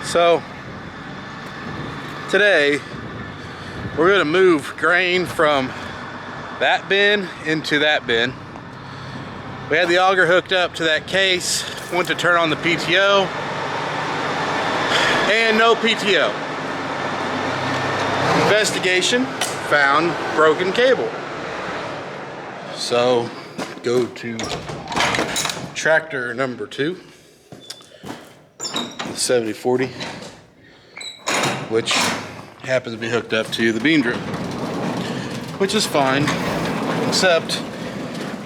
So today we're going to move grain from that bin into that bin. We had the auger hooked up to that case, went to turn on the PTO, and no PTO. Investigation found broken cable. So go to tractor number 2, 7040, which happens to be hooked up to the bean drill, which is fine, except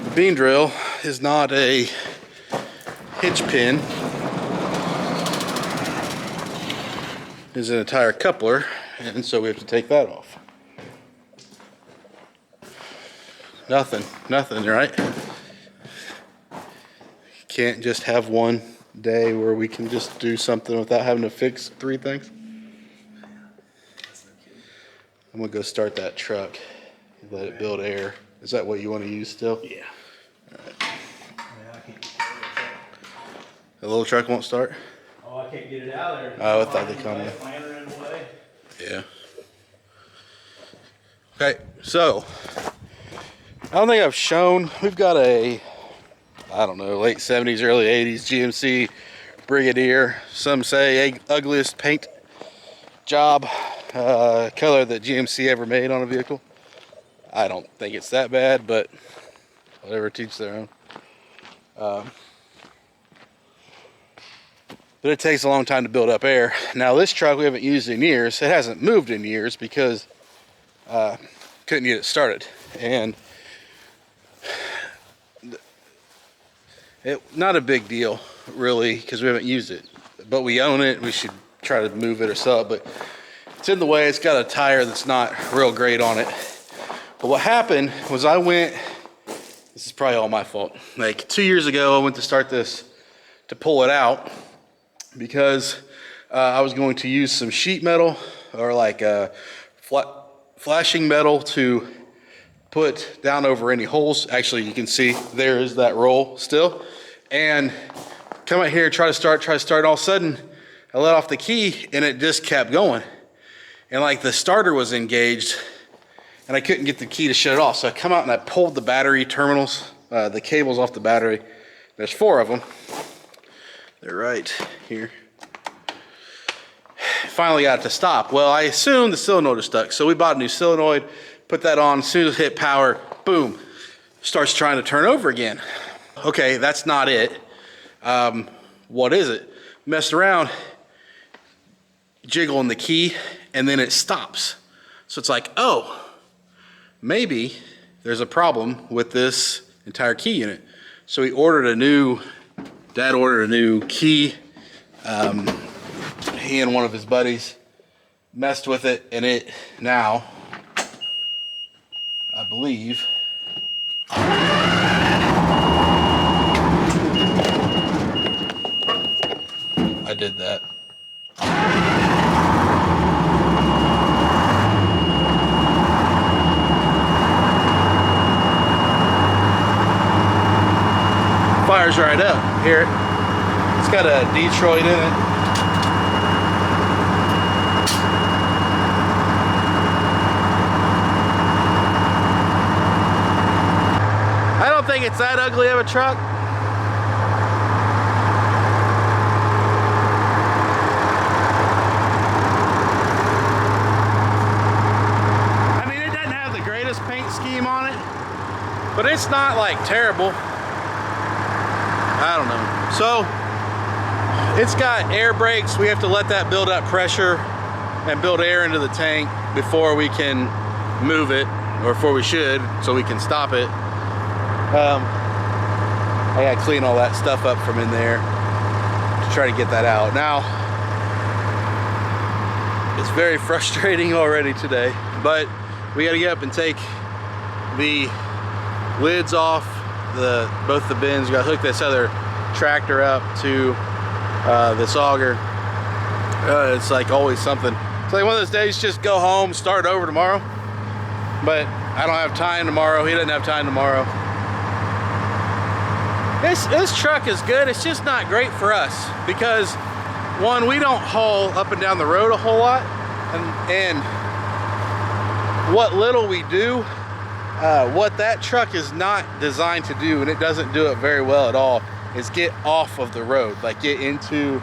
the bean drill is not a hitch pin. It's an entire coupler, and so we have to take that off. Nothing, right? Can't just have one day where we can just do something without having to fix 3 things. I'm gonna go start that truck and let it build air. Is that what you want to use still? Yeah. All right. The little truck won't start? Oh, I can't get it out of there. Oh, I thought they come in. Planter in the way. Yeah. Okay, so I don't think I've shown, we've got a, I don't know, late 70s, early 80s GMC Brigadier. Some say ugliest paint job color that GMC ever made on a vehicle. I don't think it's that bad, but whatever, teach their own. But it takes a long time to build up air. Now this truck we haven't used in years. It hasn't moved in years because couldn't get it started. And not a big deal really, because we haven't used it. But we own it. We should try to move it or sell it. But it's in the way. It's got a tire that's not real great on it. But what happened was this is probably all my fault. Like 2 years ago, I went to start this to pull it out because I was going to use some sheet metal or like flashing metal to put down over any holes. Actually, you can see there is that roll still. And come out here, try to start. All of a sudden, I let off the key and it just kept going. And like the starter was engaged and I couldn't get the key to shut it off. So I come out and I pulled the battery terminals, the cables off the battery. There's 4 of them. They're right here. Finally got it to stop. Well, I assumed the solenoid is stuck. So we bought a new solenoid, put that on. As soon as it hit power, boom, starts trying to turn over again. Okay, that's not it. What is it? Messed around, jiggling the key, and then it stops. So it's like, oh, maybe there's a problem with this entire key unit. So Dad ordered a new key. He and one of his buddies messed with it, and it now, I believe, I did that. Fires right up. Hear it? It's got a Detroit in it. I don't think it's that ugly of a truck. I mean, it doesn't have the greatest paint scheme on it, but it's not like terrible. I don't know. So it's got air brakes. We have to let that build up pressure and build air into the tank before we can move it, or before we should, so we can stop it. I gotta clean all that stuff up from in there to try to get that out. Now, it's very frustrating already today, but we gotta get up and take the lids off both the bins. We gotta hook this other tractor up to this auger. It's like always something. It's like one of those days, just go home, start over tomorrow. But I don't have time tomorrow. He doesn't have time tomorrow. This truck is good. It's just not great for us because one, we don't haul up and down the road a whole lot, and what little we do, what that truck is not designed to do, and it doesn't do it very well at all, is get off of the road, like get into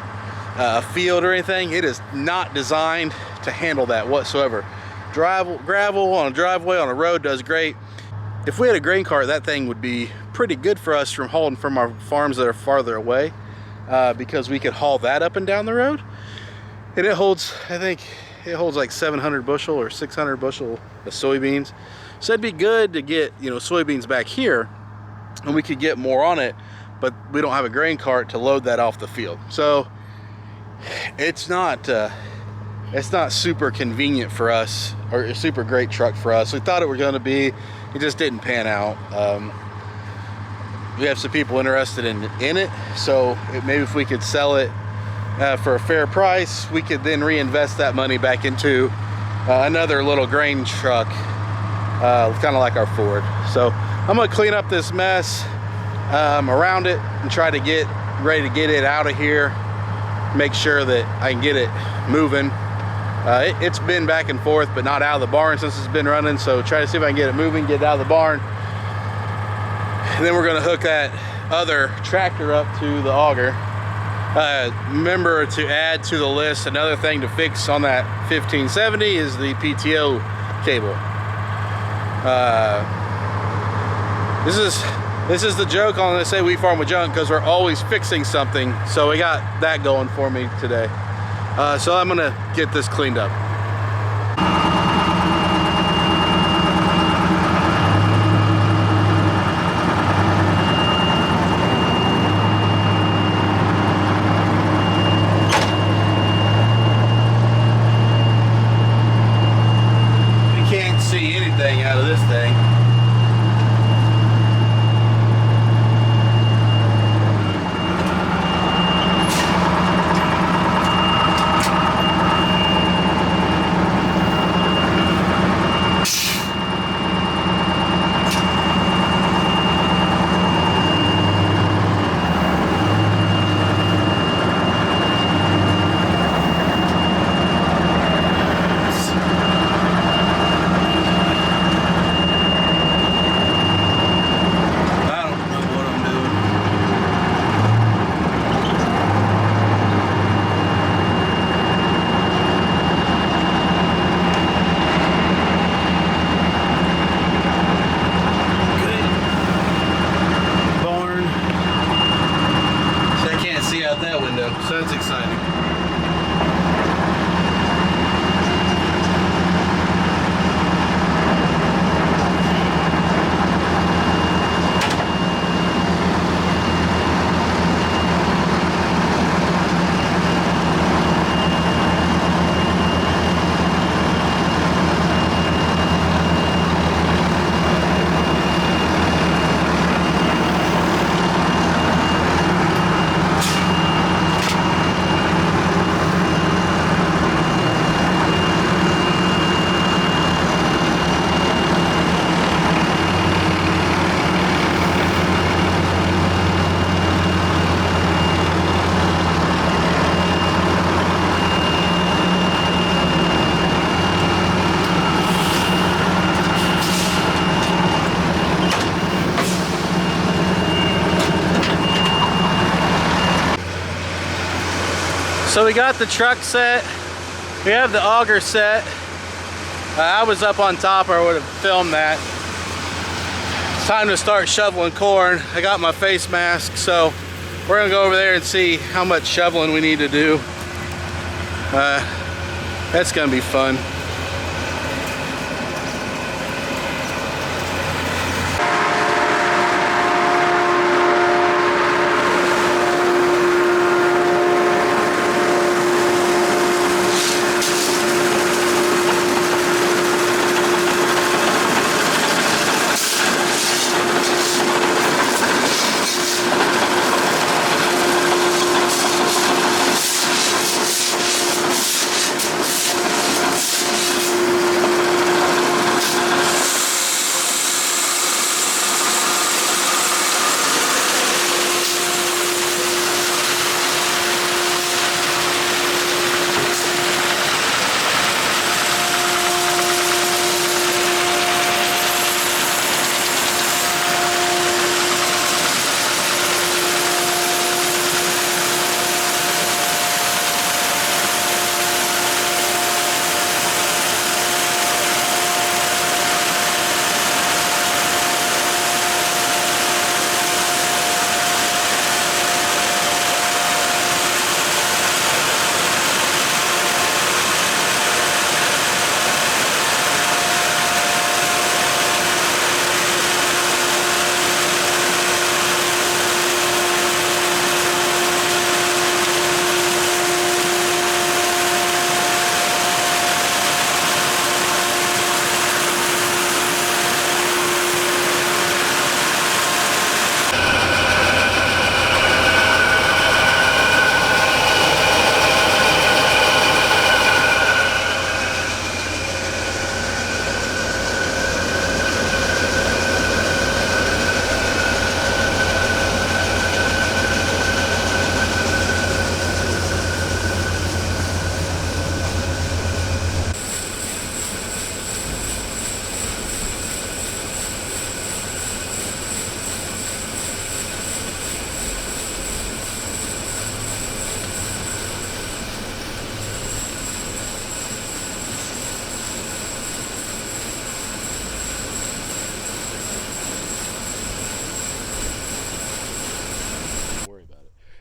a field or anything. It is not designed to handle that whatsoever. Gravel on a driveway on a road does great. If we had a grain cart, that thing would be pretty good for us from hauling from our farms that are farther away, because we could haul that up and down the road. And it holds, I think it holds like 700 bushel or 600 bushel of soybeans. So it'd be good to get, you know, soybeans back here, and we could get more on it, but we don't have a grain cart to load that off the field. So it's not super convenient for us, or a super great truck for us. We thought it were going to be. It just didn't pan out. We have some people interested in it, so maybe if we could sell it for a fair price, we could then reinvest that money back into another little grain truck, kind of like our Ford. So I'm gonna clean up this mess around it and try to get ready to get it out of here, make sure that I can get it moving. It's been back and forth, but not out of the barn since it's been running, so try to see if I can get it moving, get it out of the barn. And then we're gonna hook that other tractor up to the auger. Remember to add to the list, another thing to fix on that 1570 is the PTO cable. This is the joke on Say We Farm with Junk, because we're always fixing something. So we got that going for me today. So I'm gonna get this cleaned up. Out of this thing. So that's exciting. So we got the truck set, we have the auger set. I was up on top, or I would have filmed that. It's time to start shoveling corn. I got my face mask, so we're gonna go over there and see how much shoveling we need to do. That's gonna be fun.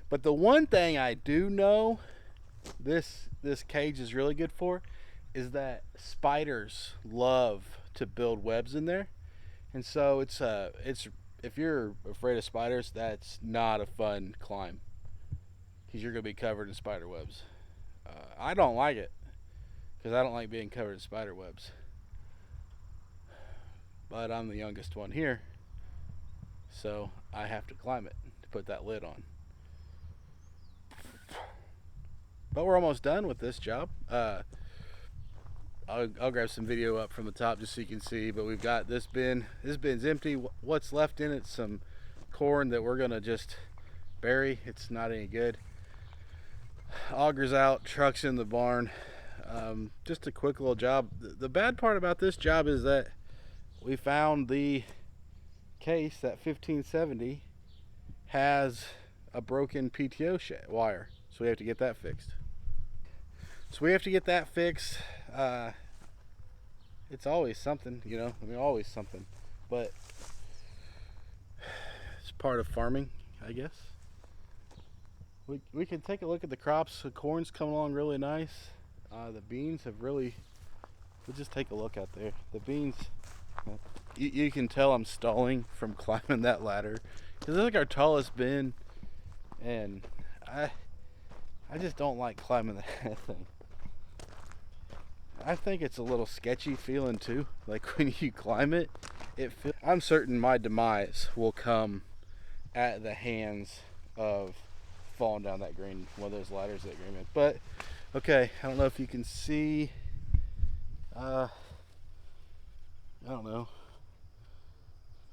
But the one thing I do know this cage is really good for is that spiders love to build webs in there. And so it's if you're afraid of spiders, that's not a fun climb because you're gonna be covered in spider webs. I don't like it because I don't like being covered in spider webs. But I'm the youngest one here, so I have to climb it to put that lid on. But we're almost done with this job. I'll grab some video up from the top just so you can see. But we've got this bin. This bin's empty. What's left in it's some corn that we're gonna just bury. It's not any good. Augers out, trucks in the barn. Just a quick little job. The bad part about this job is that we found the case that 1570 has a broken PTO wire, so we have to get that fixed. It's always something, you know. I mean, always something, but it's part of farming, I guess. We can take a look at the crops. The corn's coming along really nice. The beans have really. We'll just take a look out there. The beans. You can tell I'm stalling from climbing that ladder because it's like our tallest bin, and I just don't like climbing that thing. I think it's a little sketchy feeling too. Like when you climb it, I'm certain my demise will come at the hands of falling down that green, one of those ladders that green man. But okay, I don't know if you can see. I don't know.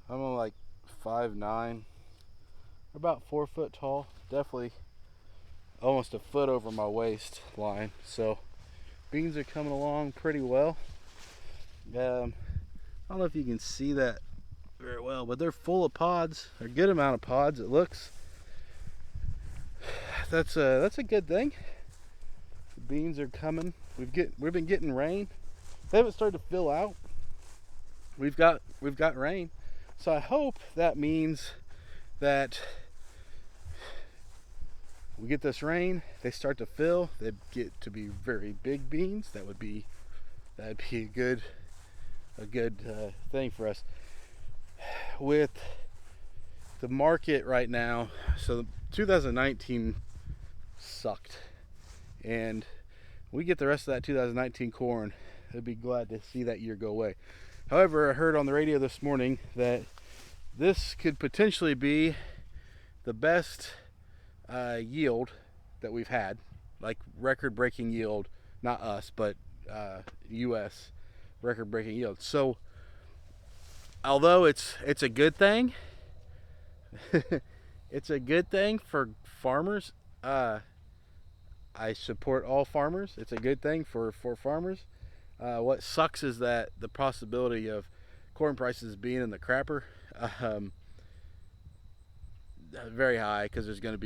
I'm on like 5'9", about 4 foot tall. Definitely almost a foot over my waist line. So beans are coming along pretty well. I don't know if you can see that very well, but they're full of pods. They're a good amount of pods, it looks. That's a good thing. The beans are coming. We've been getting rain. They haven't started to fill out. We've got rain. So I hope that means that we get this rain, they start to fill, they get to be very big beans. That'd be a good thing for us. With the market right now, so 2019 sucked, and we get the rest of that 2019 corn, I'd be glad to see that year go away. However, I heard on the radio this morning that this could potentially be the best yield that we've had, like record-breaking yield, not us, but U.S. record-breaking yield. So, although it's a good thing, it's a good thing for farmers. I support all farmers. It's a good thing for farmers. What sucks is that the possibility of corn prices being in the crapper very high, because there's going to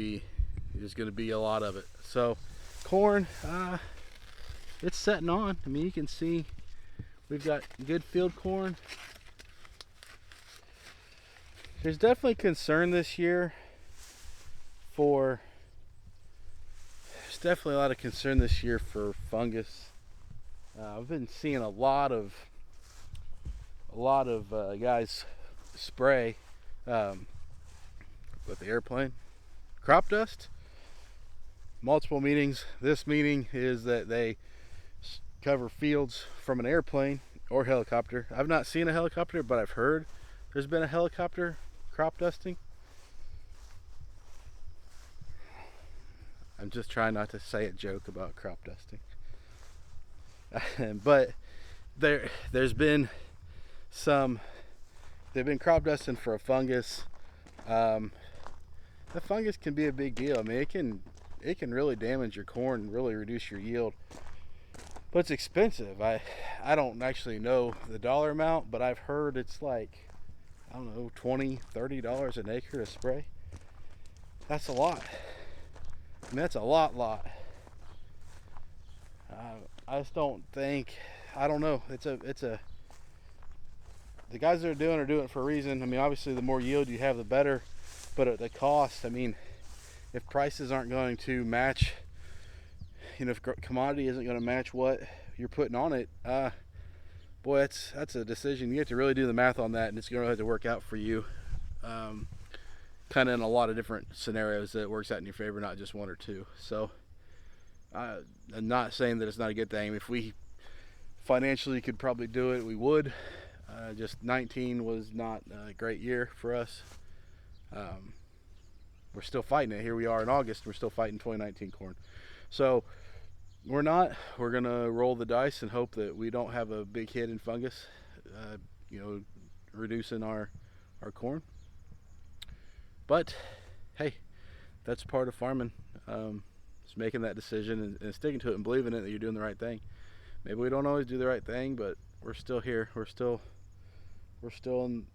be a lot of it. So corn, it's setting on. I mean, you can see we've got good field corn. There's definitely concern this year for. There's definitely a lot of concern this year for fungus. I've been seeing a lot of guys spray with the airplane. Crop dust. Multiple meetings. This meeting is that they cover fields from an airplane or helicopter. I've not seen a helicopter, but I've heard there's been a helicopter crop dusting. I'm just trying not to say a joke about crop dusting. But there's been some. They've been crop dusting for a fungus. The fungus can be a big deal. I mean, it can really damage your corn, really reduce your yield. But it's expensive. I don't actually know the dollar amount, but I've heard it's like, I don't know, $20-$30 an acre to spray. That's a lot. I mean, that's a lot. I just don't think. I don't know. It's a. The guys that are doing it for a reason. I mean, obviously, the more yield you have, the better. But at the cost, I mean, if prices aren't going to match, if commodity isn't going to match what you're putting on it, boy, that's a decision. You have to really do the math on that, and it's going to have to work out for you. Kind of in a lot of different scenarios that it works out in your favor, not just one or two. So I'm not saying that it's not a good thing. If we financially could probably do it, we would. Just 19 was not a great year for us. We're still fighting it. Here we are in August. We're still fighting 2019 corn. So we're gonna roll the dice and hope that we don't have a big hit in fungus, reducing our corn. But hey, that's part of farming. Just making that decision and sticking to it and believing it that you're doing the right thing. Maybe we don't always do the right thing, but we're still here. We're still farming.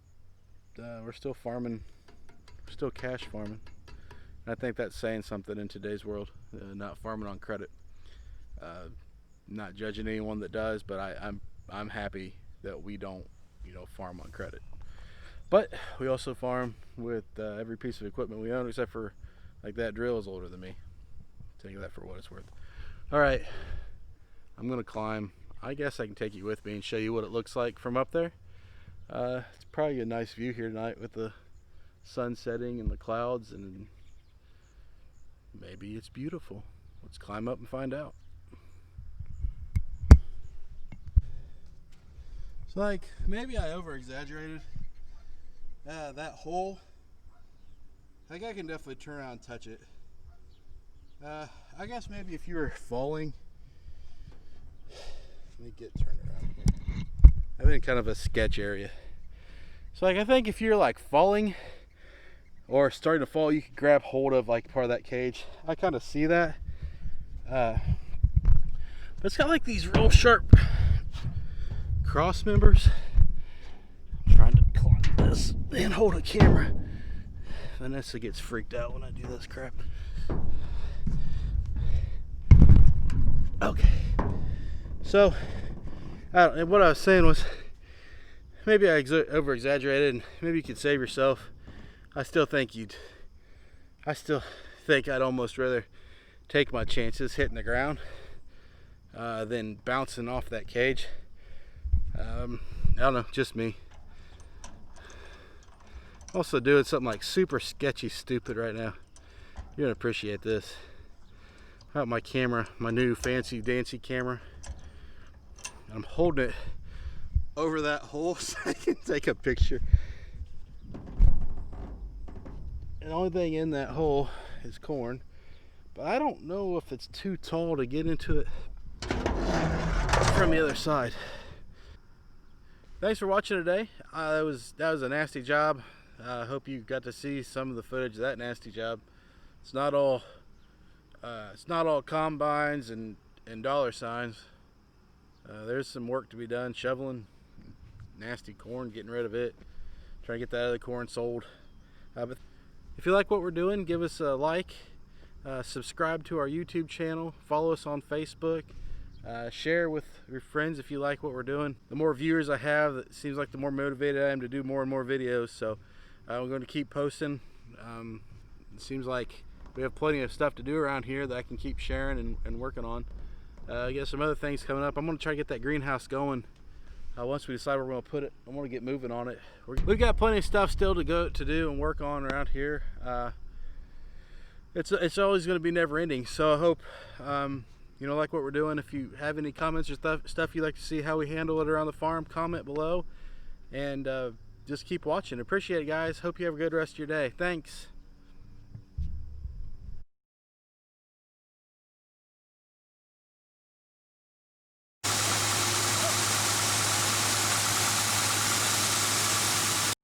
We're still cash farming. And I think that's saying something in today's world. Not farming on credit. Not judging anyone that does, but I'm happy that we don't farm on credit. But we also farm with every piece of equipment we own, except for like that drill is older than me. I'll tell you that for what it's worth. All right, I'm gonna climb. I guess I can take you with me and show you what it looks like from up there. It's probably a nice view here tonight with the sun setting and the clouds, and maybe it's beautiful. Let's climb up and find out. So like, maybe I over-exaggerated that hole. I think I can definitely turn around and touch it. I guess maybe if you were falling, let me get turned around here. I'm in kind of a sketch area. So like, I think if you're like falling or starting to fall, you could grab hold of like part of that cage. I kind of see that. But it's got like these real sharp cross members. I'm trying to climb this and hold a camera. Vanessa gets freaked out when I do this crap. Okay. So, what I was saying was, maybe I over-exaggerated, and maybe you could save yourself. I still think I'd almost rather take my chances hitting the ground than bouncing off that cage. I don't know, just me. Also doing something like super sketchy stupid right now. You're gonna appreciate this. I got my camera, my new fancy dancy camera. I'm holding it over that hole so I can take a picture. And the only thing in that hole is corn, but I don't know if it's too tall to get into it from the other side. Thanks for watching today. That was a nasty job. I hope you got to see some of the footage of that nasty job. It's not all combines and dollar signs. There's some work to be done, shoveling nasty corn, getting rid of it, trying to get that other corn sold. But if you like what we're doing, give us a like, subscribe to our YouTube channel, follow us on Facebook, share with your friends if you like what we're doing. The more viewers I have, it seems like the more motivated I am to do more and more videos. So we're going to keep posting. It seems like we have plenty of stuff to do around here that I can keep sharing and working on. I got some other things coming up. I'm going to try to get that greenhouse going. Once we decide where we're going to put it, I'm going to get moving on it. We've got plenty of stuff still to do and work on around here. It's always going to be never ending. So I hope like what we're doing. If you have any comments or stuff you'd like to see how we handle it around the farm, comment below, and just keep watching. Appreciate it, guys. Hope you have a good rest of your day. Thanks.